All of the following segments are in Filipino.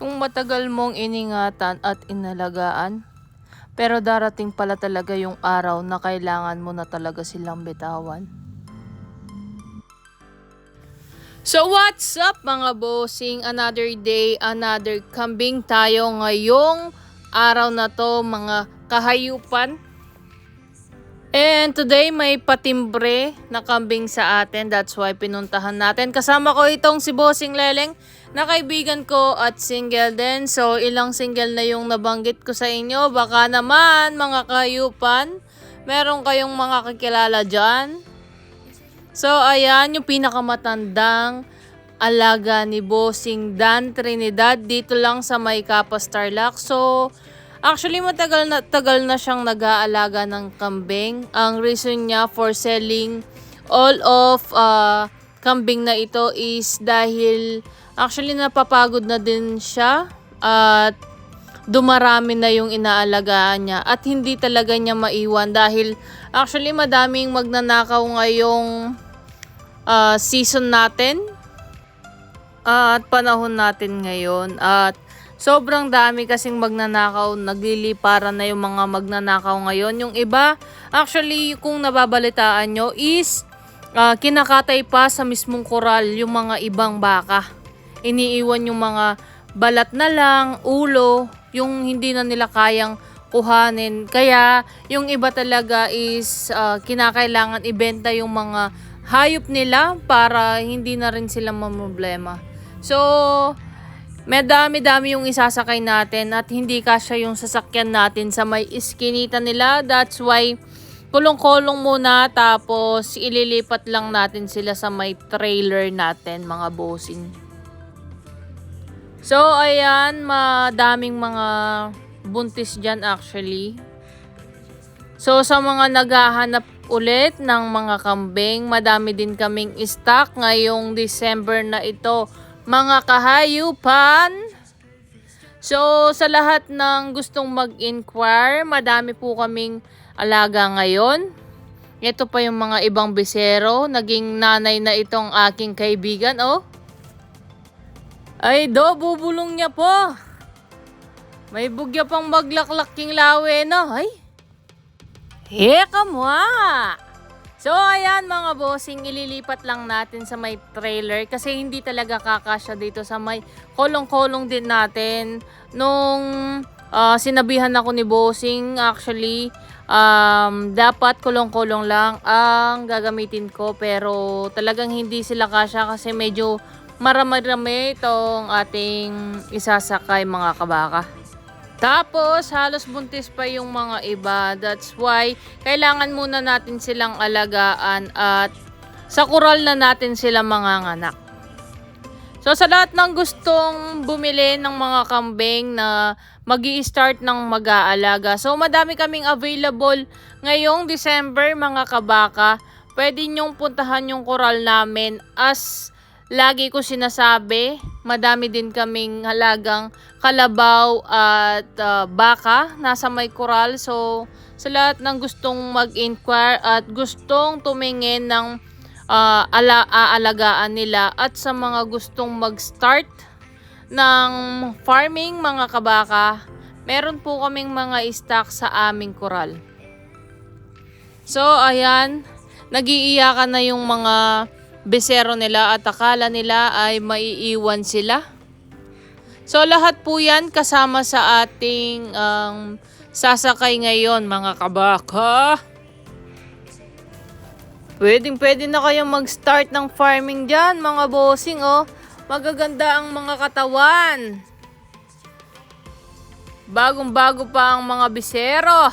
Yung matagal mong iningatan at inalagaan, pero darating pala talaga yung araw na kailangan mo na talaga silang bitawan. So what's up mga bossing? Another day, another kambing tayo ngayong araw na to mga kahayupan. And today may patimbre na kambing sa atin. That's why pinuntahan natin. Kasama ko itong si Bossing Leleng na kaibigan ko at single din. So ilang single na yung nabanggit ko sa inyo. Baka naman mga kahayupan, meron kayong mga kakilala dyan. So ayan yung pinakamatandang alaga ni Bossing Dan Trinidad dito lang sa may Capas Tarlac. So actually tagal na siyang nag-aalaga ng kambing. Ang reason niya for selling all of kambing na ito is dahil actually napapagod na din siya at dumarami na yung inaalagaan niya at hindi talaga niya maiwan dahil actually madaming magnanakaw ngayong season natin at panahon natin ngayon at sobrang dami kasing magnanakaw, nagliliparan na yung mga magnanakaw ngayon. Yung iba, actually kung nababalitaan nyo is kinakatay pa sa mismong koral yung mga ibang baka. Iniiwan yung mga balat na lang, ulo, yung hindi na nila kayang kuhanin. Kaya yung iba talaga is kinakailangan ibenta yung mga hayop nila para hindi na rin sila mamroblema. So, madami-dami yung isasakay natin at hindi kasya yung sasakyan natin sa may iskinita nila. That's why kulong-kulong muna tapos ililipat lang natin sila sa may trailer natin mga bossing. So ayan, madaming mga buntis dyan actually. So sa mga naghahanap ulit ng mga kambing, madami din kaming stock ngayong December na ito. Mga kahayupan. So sa lahat ng gustong mag-inquire, madami po kaming alaga ngayon. Ito pa yung mga ibang bisero. Naging nanay na itong aking kaibigan. Oh. Ay bubulong niya po. May bugya pang maglaklaking lawe no. Ay. Heka mo ah. So ayan mga bossing, ililipat lang natin sa may trailer kasi hindi talaga kakasya dito sa may kolong-kolong din natin. Nung sinabihan ako ni bossing, actually dapat kolong-kolong lang ang gagamitin ko pero talagang hindi sila kasya kasi medyo marami-rami itong ating isasakay mga kabaka. Tapos, halos buntis pa yung mga iba. That's why, kailangan muna natin silang alagaan at sa kural na natin sila manganganak. So, sa lahat ng gustong bumili ng mga kambing na magi-start ng mag-aalaga. So, madami kaming available ngayong December mga kabaka. Pwede nyong puntahan yung kural namin as lagi ko sinasabi, madami din kaming halagang kalabaw at baka nasa may koral. So, sa lahat ng gustong mag-inquire at gustong tumingin ng aalagaan nila at sa mga gustong mag-start ng farming mga kabaka, meron po kaming mga stock sa aming koral. So, ayan, nag-iiyakan na yung mga besero nila at akala nila ay maiiwan sila. So lahat po yan kasama sa ating sasakay ngayon mga kabaka. Pwede na kayong mag-start ng farming dyan mga bossing oh. Magaganda ang mga katawan. Bagong-bago pa ang mga besero.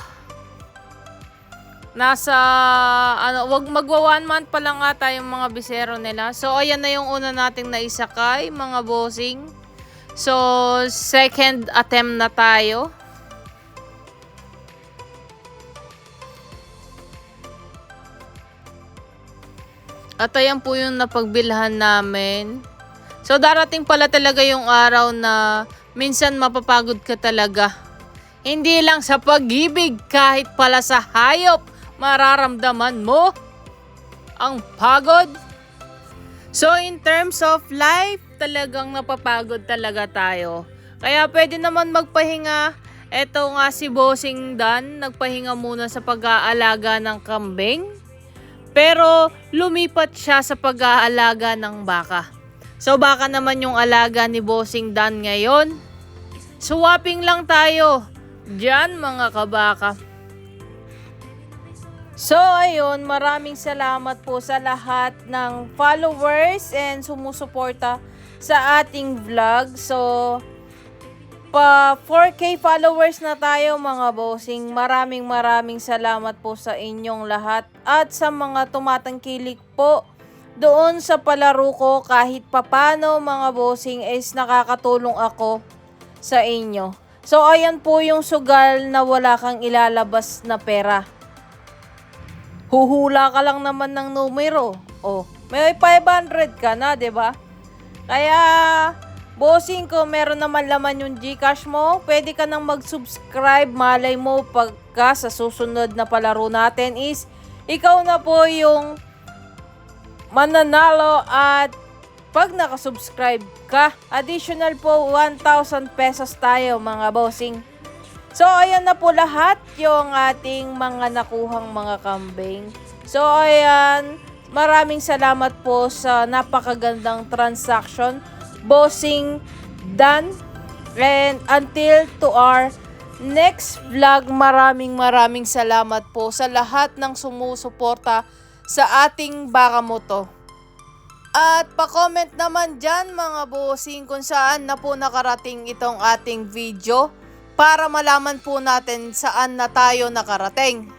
Nasa, magwa 1 month pa lang ata yung mga bisero nila. So, ayan na yung una nating naisakay, mga bossing. So, second attempt na tayo. At ayan po yung napagbilhan namin. So, darating pala talaga yung araw na minsan mapapagod ka talaga. Hindi lang sa pag-ibig, kahit pala sa hayop. Mararamdaman mo ang pagod. So in terms of life, talagang napapagod talaga tayo. Kaya pwede naman magpahinga. Eto nga si Bossing Dan, nagpahinga muna sa pag-aalaga ng kambing. Pero lumipat siya sa pag-aalaga ng baka. So baka naman yung alaga ni Bossing Dan ngayon. Swapping lang tayo diyan mga kabaka. So ayun, maraming salamat po sa lahat ng followers and sumusuporta sa ating vlog. So pa 4K followers na tayo mga bossing. Maraming salamat po sa inyong lahat at sa mga tumatangkilik po doon sa palaro ko. Kahit papano mga bossing is nakakatulong ako sa inyo. So ayan po yung sugal na wala kang ilalabas na pera. Huhula ka lang naman ng numero. Oh, may 500 ka na, 'di ba? Kaya bossing ko, meron naman laman yung GCash mo. Pwede ka nang mag-subscribe. Malay mo pagka sa susunod na palaro natin is ikaw na po yung mananalo. At pag nakasubscribe ka, additional po 1,000 pesos tayo mga bossing. So ayan na po lahat yung ating mga nakuhang mga kambing. So ayan, maraming salamat po sa napakagandang transaction, Bossing Dan. And until to our next vlog, maraming salamat po sa lahat ng sumusuporta sa ating baka mo to. At pa-comment naman dyan mga bossing kung saan na po nakarating itong ating video para malaman po natin saan na tayo nakarating.